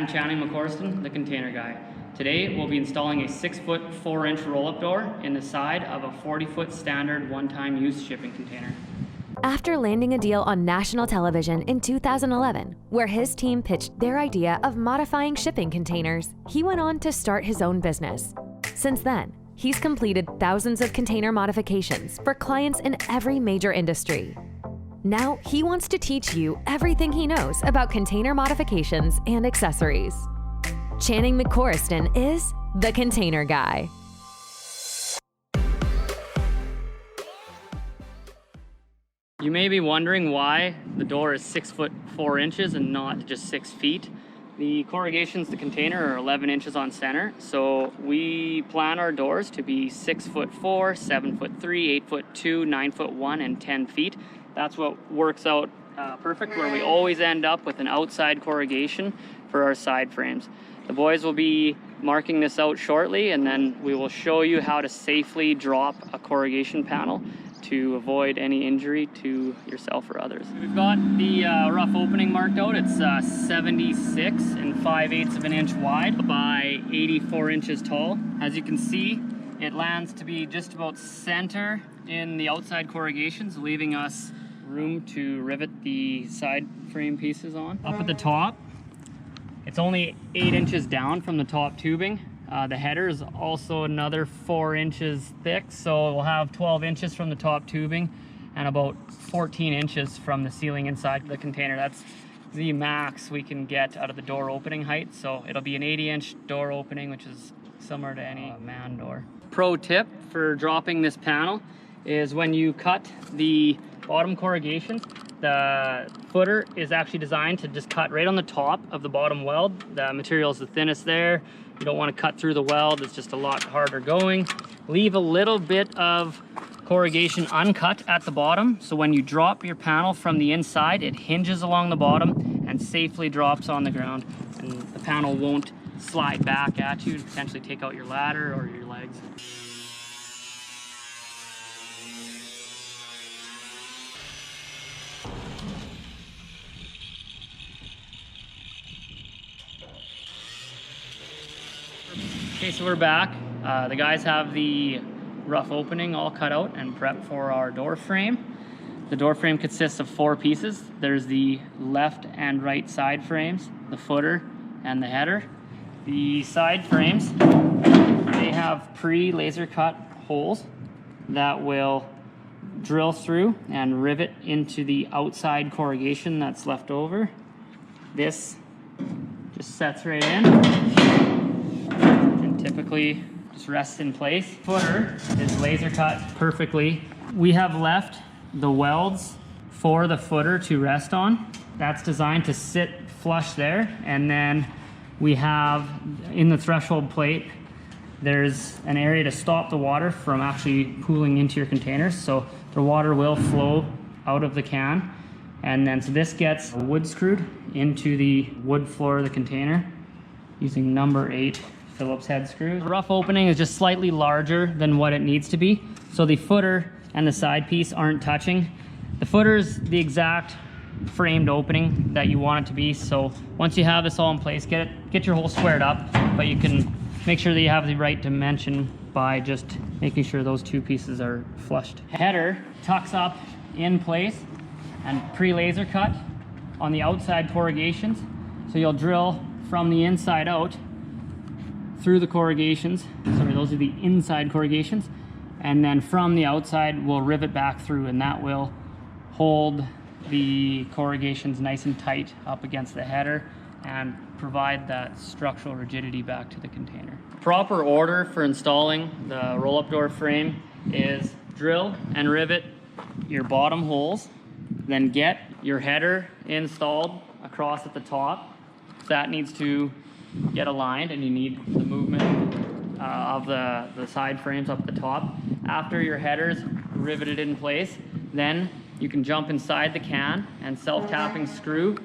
I'm Channing McCorriston, the container guy. Today we'll be installing a 6-foot 4-inch roll-up door in the side of a 40-foot standard one-time use shipping container. After landing a deal on national television in 2011, where his team pitched their idea of modifying shipping containers, he went on to start his own business. Since then, he's completed thousands of container modifications for clients in every major industry. Now he wants to teach you everything he knows about container modifications and accessories. Channing McCorriston is the container guy. You may be wondering why the door is 6 foot 4 inches and not just 6 feet. The corrugations, the container, are 11 inches on center, so we plan our doors to be 6 foot 4, 7 foot 3, 8 foot 2, 9 foot 1, and 10 feet. That's what works out perfect, where we always end up with an outside corrugation for our side frames. The boys will be marking this out shortly, and then we will show you how to safely drop a corrugation panel to avoid any injury to yourself or others. We've got the rough opening marked out. It's 76 and 5/8 of an inch wide by 84 inches tall. As you can see, it lands to be just about center in the outside corrugations, leaving us room to rivet the side frame pieces on. Up at the top, it's only 8 inches down from the top tubing. The header is also another 4 inches thick, so we'll have 12 inches from the top tubing and about 14 inches from the ceiling inside the container. That's the max we can get out of the door opening height, so it'll be an 80-inch door opening, which is similar to any man door. Pro tip for dropping this panel is when you cut the bottom corrugation, the footer is actually designed to just cut right on the top of the bottom weld. The material is the thinnest there. You don't want to cut through the weld, it's just a lot harder going. Leave a little bit of corrugation uncut at the bottom, so when you drop your panel from the inside, it hinges along the bottom and safely drops on the ground, and the panel won't slide back at you and potentially take out your ladder or your legs. Okay, so we're back. The guys have the rough opening all cut out and prepped for our door frame. The door frame consists of 4 pieces. There's the left and right side frames, the footer, and the header. The side frames, they have pre-laser cut holes that will drill through and rivet into the outside corrugation that's left over. This just sets right in. Typically just rests in place. Footer is laser cut perfectly. We have left the welds for the footer to rest on. That's designed to sit flush there, and then we have in the threshold plate, there's an area to stop the water from actually pooling into your containers, so the water will flow out of the can. And then so this gets wood screwed into the wood floor of the container using number 8 Phillips head screws. The rough opening is just slightly larger than what it needs to be, so the footer and the side piece aren't touching. The footer is the exact framed opening that you want it to be, so once you have this all in place, get your hole squared up, but you can make sure that you have the right dimension by just making sure those 2 pieces are flushed. Header tucks up in place and pre-laser cut on the outside corrugations, so you'll drill from the inside out through the corrugations. Sorry, those are the inside corrugations, and then from the outside we'll rivet back through, and that will hold the corrugations nice and tight up against the header and provide that structural rigidity back to the container. Proper order for installing the roll-up door frame is drill and rivet your bottom holes, then get your header installed across at the top. That needs to get aligned, and you need the movement of the side frames up the top. After your header's riveted in place, then you can jump inside the can and self-tapping screw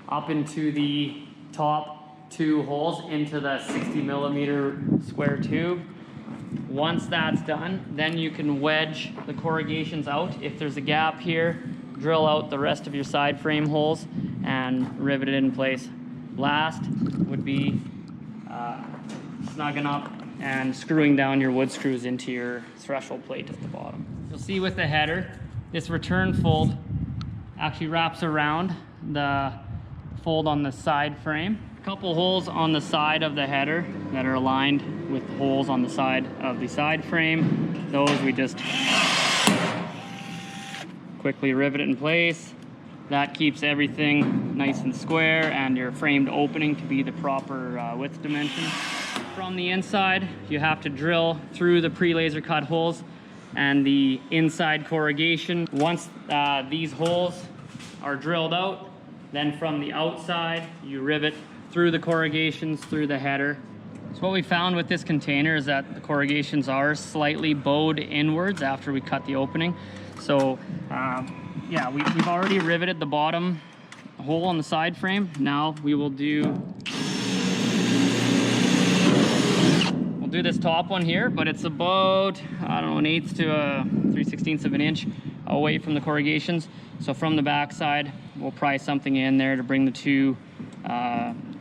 up into the top 2 holes into the 60mm square tube. Once that's done, then you can wedge the corrugations out. If there's a gap here, drill out the rest of your side frame holes and rivet it in place. Last would be snugging up and screwing down your wood screws into your threshold plate at the bottom. You'll see with the header, this return fold actually wraps around the fold on the side frame. A couple holes on the side of the header that are aligned with holes on the side of the side frame. Those we just quickly rivet it in place. That keeps everything nice and square and your framed opening to be the proper width dimension. From the inside, you have to drill through the pre-laser cut holes and the inside corrugation. Once these holes are drilled out, then from the outside, you rivet through the corrugations through the header. So what we found with this container is that the corrugations are slightly bowed inwards after we cut the opening. So yeah, we've already riveted the bottom hole on the side frame. Now we'll do this top one here, but it's about, I don't know, 1/8 to 3/16 of an inch away from the corrugations. So from the back side, we'll pry something in there to bring the two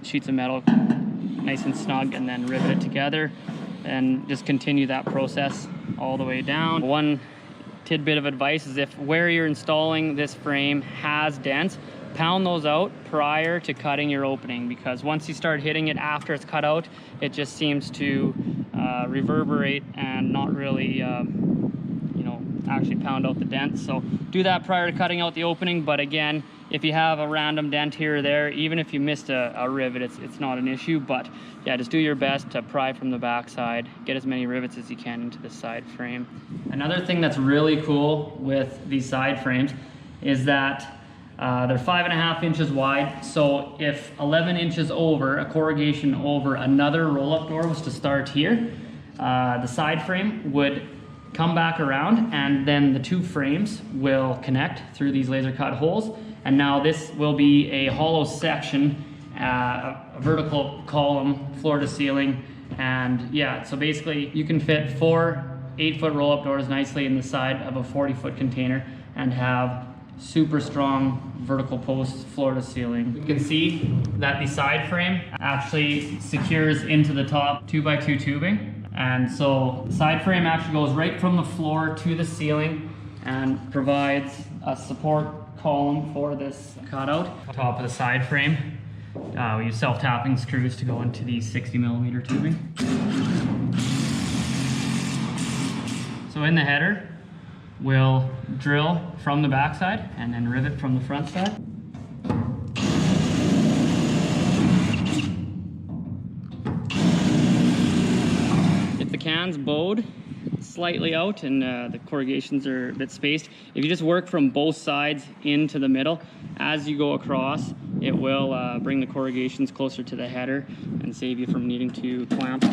sheets of metal nice and snug and then rivet it together and just continue that process all the way down. One tidbit of advice is if where you're installing this frame has dents, pound those out prior to cutting your opening, because once you start hitting it after it's cut out, it just seems to reverberate and not really actually pound out the dents. So do that prior to cutting out the opening. But again, if you have a random dent here or there, even if you missed a rivet, it's not an issue. But yeah, just do your best to pry from the back side, get as many rivets as you can into the side frame. Another thing that's really cool with these side frames is that they're 5.5 inches wide. So if 11 inches over, a corrugation over another roll-up door was to start here, the side frame would come back around and then the two frames will connect through these laser cut holes. And now this will be a hollow section, a vertical column, floor to ceiling. And yeah, so basically you can fit 4 8-foot roll-up doors nicely in the side of a 40-foot container and have super strong vertical posts, floor to ceiling. You can see that the side frame actually secures into the top 2x2 tubing. And so the side frame actually goes right from the floor to the ceiling and provides a support column for this cutout. Top of the side frame, we use self-tapping screws to go into the 60mm tubing. So in the header, we'll drill from the back side and then rivet from the front side. If the can's bowed slightly out and the corrugations are a bit spaced, if you just work from both sides into the middle, as you go across, it will bring the corrugations closer to the header and save you from needing to clamp.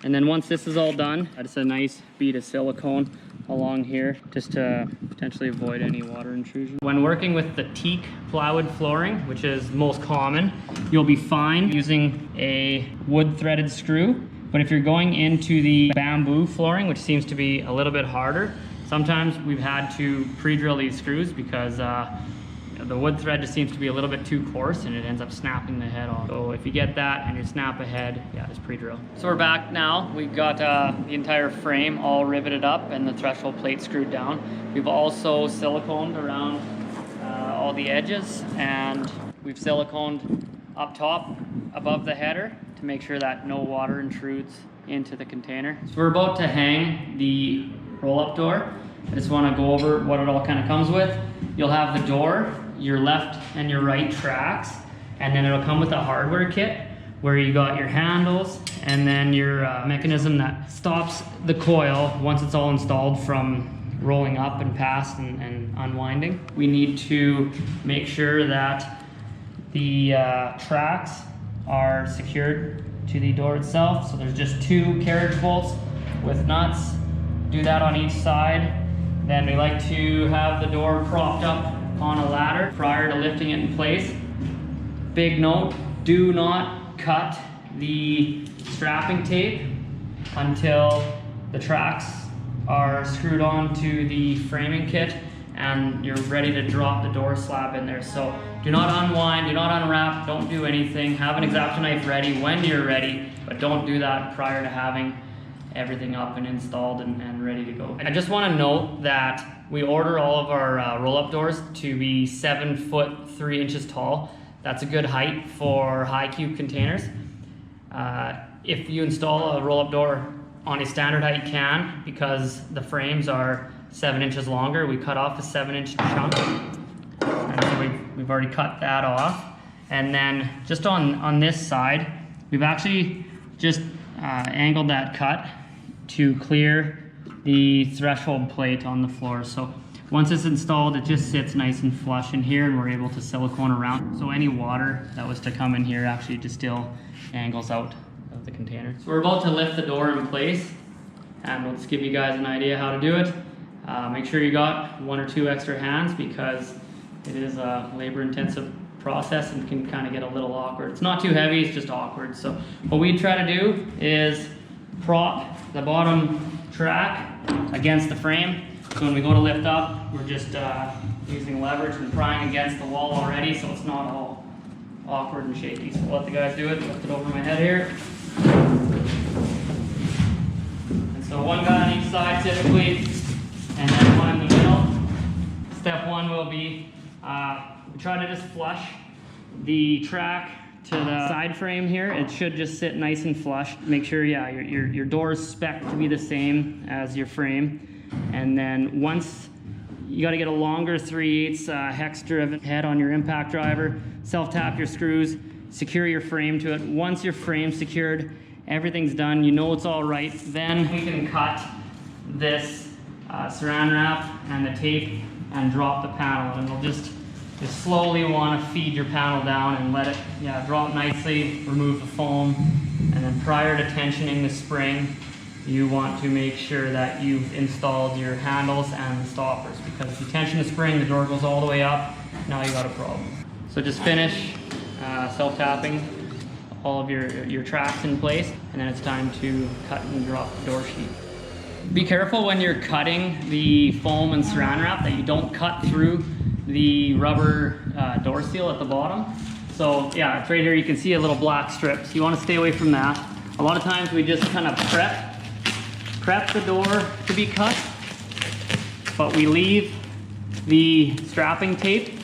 And then once this is all done, just a nice bead of silicone along here just to potentially avoid any water intrusion. When working with the teak plywood flooring, which is most common, you'll be fine using a wood threaded screw. But if you're going into the bamboo flooring, which seems to be a little bit harder, sometimes we've had to pre-drill these screws because the wood thread just seems to be a little bit too coarse and it ends up snapping the head off. So if you get that and you snap a head, yeah, just pre-drill. So we're back now. We've got the entire frame all riveted up and the threshold plate screwed down. We've also siliconed around all the edges, and we've siliconed up top above the header to make sure that no water intrudes into the container. So we're about to hang the roll-up door. I just want to go over what it all kind of comes with. You'll have the door, your left and your right tracks, and then it'll come with a hardware kit where you got your handles and then your mechanism that stops the coil once it's all installed from rolling up and past and unwinding. We need to make sure that the tracks are secured to the door itself. So there's just 2 carriage bolts with nuts. Do that on each side. Then we like to have the door propped up on a ladder prior to lifting it in place. Big note, do not cut the strapping tape until the tracks are screwed on to the framing kit and you're ready to drop the door slab in there. So do not unwind, do not unwrap, don't do anything. Have an X-Acto knife ready when you're ready, but don't do that prior to having everything up and installed and ready to go. I just want to note that we order all of our roll-up doors to be 7 foot 3 inches tall. That's a good height for high cube containers. If you install a roll-up door on a standard height, you can, because the frames are 7 inches longer. We cut off a 7-inch chunk, and so we've already cut that off. And then just on this side, we've actually just angled that cut to clear the threshold plate on the floor. So once it's installed, it just sits nice and flush in here, and we're able to silicone around. So any water that was to come in here actually just still angles out of the container. So we're about to lift the door in place, and we'll just give you guys an idea how to do it. Make sure you got 1 or 2 extra hands, because it is a labor-intensive process and can kind of get a little awkward. It's not too heavy, it's just awkward. So what we try to do is prop the bottom track against the frame. So when we go to lift up, we're just using leverage and prying against the wall already, so it's not all awkward and shaky. So we'll let the guys do it. Lift it over my head here. And so one guy on each side typically, and then one in the middle. Step 1 will be, we try to just flush the track to the side frame here. It should just sit nice and flush. Make sure, yeah, your door is spec'd to be the same as your frame. And then once, you got to get a longer 3/8 hex driven head on your impact driver, self-tap your screws, secure your frame to it. Once your frame's secured, everything's done, you know it's all right, then we can cut this saran wrap and the tape and drop the panel. And we'll just slowly want to feed your panel down and let it drop nicely, remove the foam, and then prior to tensioning the spring, you want to make sure that you've installed your handles and the stoppers, because if you tension the spring, the door goes all the way up, now you got a problem. So just finish self-tapping all of your tracks in place, and then it's time to cut and drop the door sheet. Be careful when you're cutting the foam and saran wrap that you don't cut through the rubber door seal at the bottom. So yeah, it's right here, you can see a little black strip, so you want to stay away from that. A lot of times we just kind of prep the door to be cut, but we leave the strapping tape.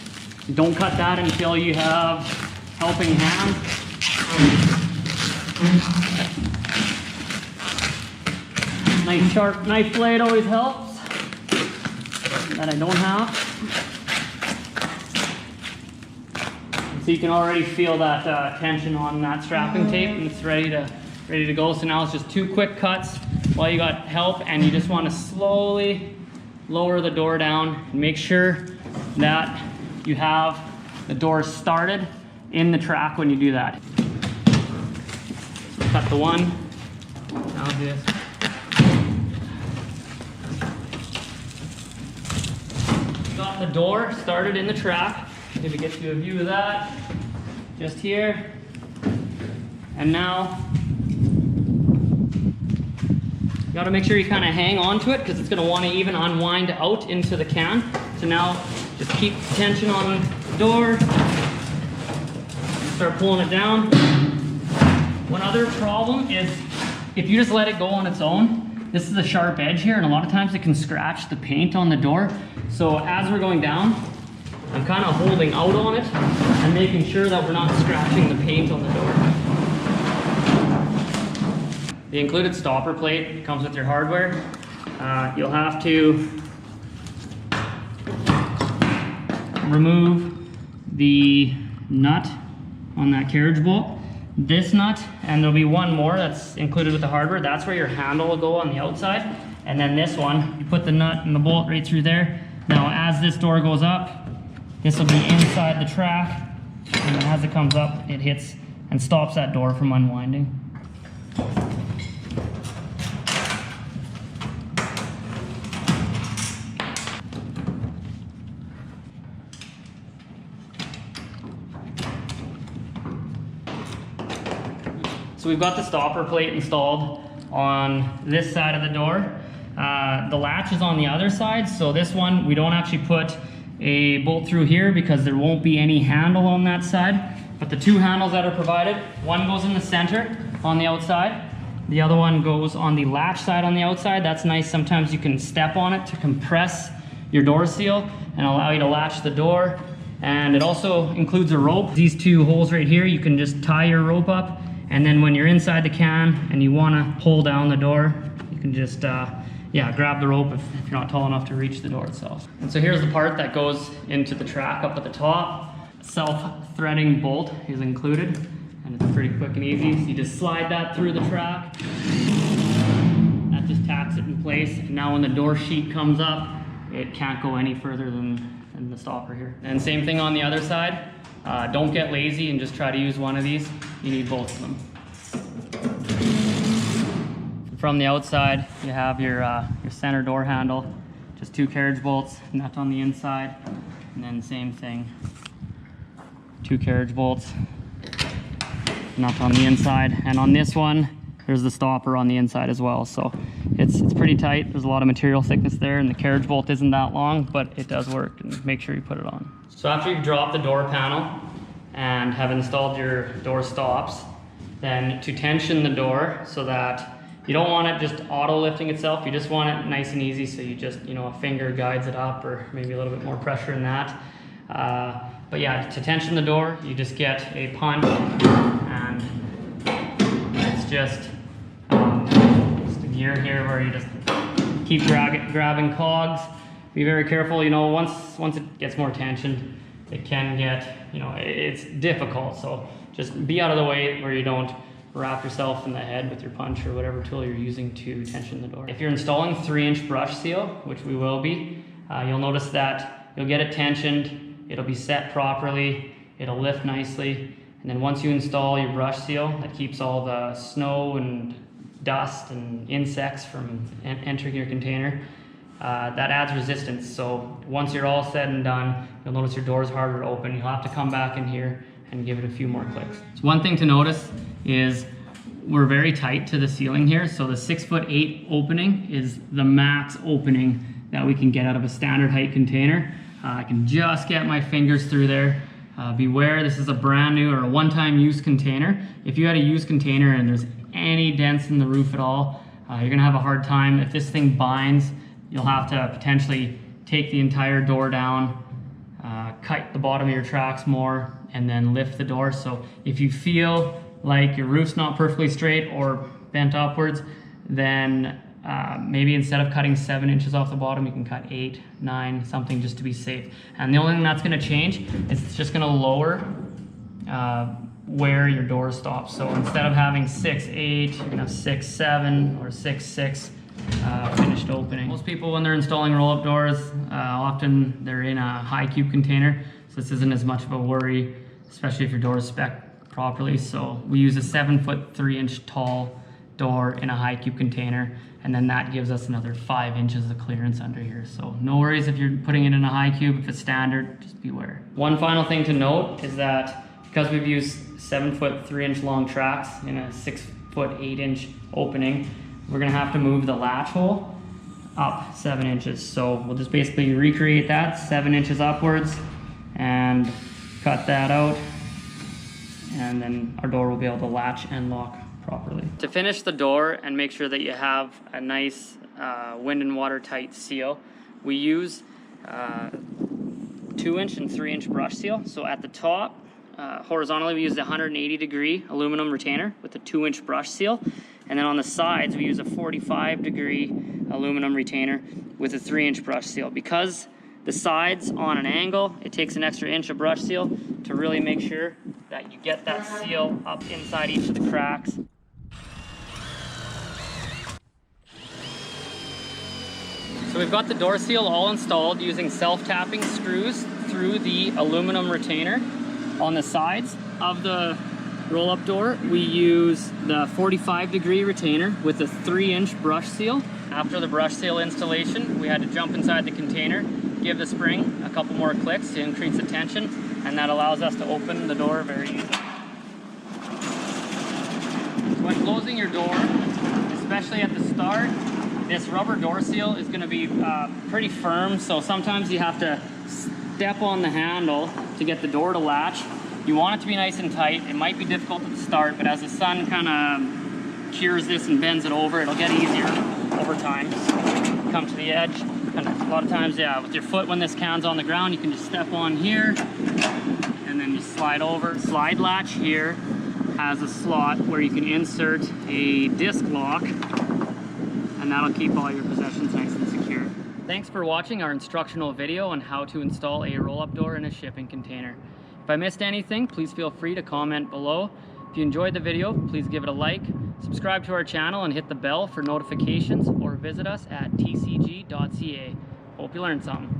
Don't cut that until you have helping hands. Nice sharp knife blade always helps, that I don't have. So you can already feel that tension on that strapping tape, and it's ready to go. So now it's just 2 quick cuts while you got help, and you just want to slowly lower the door down and make sure that you have the door started in the track when you do that. So cut the one, now this. Got the door started in the track. Maybe get you a view of that, just here. And now, you gotta make sure you kind of hang on to it, because it's gonna want to even unwind out into the can. So now, just keep tension on the door, start pulling it down. One other problem is, if you just let it go on its own, this is a sharp edge here, and a lot of times it can scratch the paint on the door. So as we're going down, I'm kind of holding out on it and making sure that we're not scratching the paint on the door. The included stopper plate comes with your hardware. You'll have to remove the nut on that carriage bolt. This nut, and there'll be one more that's included with the hardware. That's where your handle will go on the outside. And then this one, you put the nut and the bolt right through there. Now as this door goes up, this will be inside the track, and then as it comes up, it hits and stops that door from unwinding. So we've got the stopper plate installed on this side of the door. The latch is on the other side, so this one we don't actually put a bolt through here because there won't be any handle on that side. But the two handles that are provided, one goes in the center on the outside, the other one goes on the latch side on the outside. That's nice. Sometimes you can step on it to compress your door seal and allow you to latch the door. And it also includes a rope. These two holes right here, you can just tie your rope up, and then when you're inside the can and you want to pull down the door, you can just grab the rope if you're not tall enough to reach the door itself. And so here's the part that goes into the track up at the top. Self-threading bolt is included, and it's pretty quick and easy. So you just slide that through the track. That just tacks it in place. And now when the door sheet comes up, it can't go any further than the stopper here. And same thing on the other side. Don't get lazy and just try to use one of these. You need both of them. From the outside, you have your center door handle, just 2 carriage bolts, nut on the inside, and then same thing, 2 carriage bolts, nut on the inside. And on this one, there's the stopper on the inside as well. So it's pretty tight. There's a lot of material thickness there, and the carriage bolt isn't that long, but it does work, and make sure you put it on. So after you've dropped the door panel and have installed your door stops, then to tension the door so that you don't want it just auto lifting itself, you just want it nice and easy, so you just, a finger guides it up, or maybe a little bit more pressure in that. But yeah, to tension the door, you just get a punch, and it's just a gear here where you just keep grabbing cogs. Be very careful, once it gets more tension, it can get, it's difficult. So just be out of the way where you don't wrap yourself in the head with your punch or whatever tool you're using to tension the door. If you're installing 3-inch brush seal, which we will be, you'll notice that you'll get it tensioned, it'll be set properly, it'll lift nicely, and then once you install your brush seal, that keeps all the snow and dust and insects from entering your container. That adds resistance, so once you're all said and done, you'll notice your door is harder to open. You'll have to come back in here and give it a few more clicks. So one thing to notice is we're very tight to the ceiling here, so the 6'8" opening is the max opening that we can get out of a standard height container. I can just get my fingers through there. Beware, this is a brand new or a one-time use container. If you had a used container and there's any dents in the roof at all, you're gonna have a hard time. If this thing binds, you'll have to potentially take the entire door down, cut the bottom of your tracks more, and then lift the door. So if you feel like your roof's not perfectly straight or bent upwards, then maybe instead of cutting 7 inches off the bottom, you can cut 8, 9, something, just to be safe. And the only thing that's gonna change is it's just gonna lower where your door stops. So instead of having 6'8", you're gonna have 6'7", or 6'6", finished opening. Most people, when they're installing roll-up doors, often they're in a high cube container, so this isn't as much of a worry, especially if your door is spec'd properly. So we use a 7' 3" tall door in a high cube container, and then that gives us another 5 inches of clearance under here. So no worries if you're putting it in a high cube. If it's standard, just beware. One final thing to note is that because we've used 7' 3" long tracks in a 6' 8" opening, we're gonna have to move the latch hole up 7 inches. So we'll just basically recreate that 7 inches upwards and cut that out, and then our door will be able to latch and lock properly. To finish the door and make sure that you have a nice wind and water tight seal, we use 2-inch and 3-inch brush seal. So at the top, horizontally, we use the 180-degree aluminum retainer with a 2-inch brush seal. And then on the sides, we use a 45-degree aluminum retainer with a 3-inch brush seal. Because the sides on an angle, it takes an extra inch of brush seal to really make sure that you get that seal up inside each of the cracks. So we've got the door seal all installed using self-tapping screws through the aluminum retainer. On the sides of the roll-up door, we use the 45-degree retainer with a 3-inch brush seal. After the brush seal installation, we had to jump inside the container, give the spring a couple more clicks to increase the tension, and that allows us to open the door very easily. So when closing your door, especially at the start, this rubber door seal is going to be pretty firm, so sometimes you have to step on the handle to get the door to latch. You want it to be nice and tight. It might be difficult at the start, but as the sun kind of cures this and bends it over, it'll get easier over time. Come to the edge, and a lot of times, yeah, with your foot when this can's on the ground, you can just step on here and then just slide over. Slide latch here has a slot where you can insert a disc lock, and that'll keep all your possessions nice and secure. Thanks for watching our instructional video on how to install a roll-up door in a shipping container. If I missed anything, please feel free to comment below. If you enjoyed the video, please give it a like, subscribe to our channel and hit the bell for notifications, or visit us at tcg.ca. Hope you learned something.